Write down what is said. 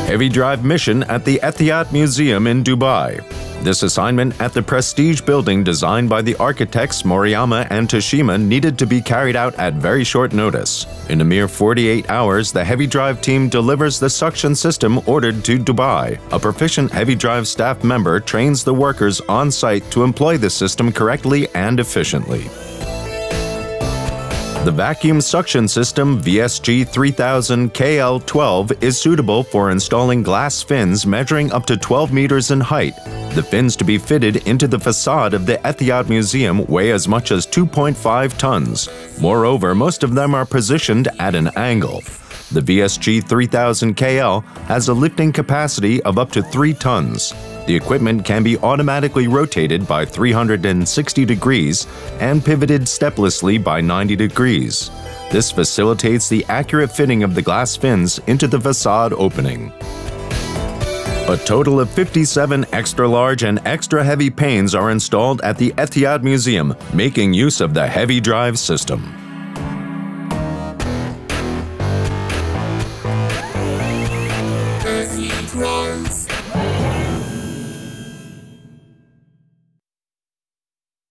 Heavydrive mission at the Etihad Museum in Dubai. This assignment at the prestige building designed by the architects Moriyama and Toshima needed to be carried out at very short notice. In a mere 48 hours, the Heavydrive team delivers the suction system ordered to Dubai. A proficient Heavydrive staff member trains the workers on site to employ the system correctly and efficiently. The vacuum suction system VSG 3000 KL12 is suitable for installing glass fins measuring up to 12 meters in height. The fins to be fitted into the facade of the Etihad Museum weigh as much as 2.5 tons. Moreover, most of them are positioned at an angle. The VSG 3000 KL has a lifting capacity of up to 3 tons. The equipment can be automatically rotated by 360 degrees and pivoted steplessly by 90 degrees. This facilitates the accurate fitting of the glass fins into the facade opening. A total of 57 extra-large and extra-heavy panes are installed at the Etihad Museum, making use of the Heavydrive system. Heavydrive.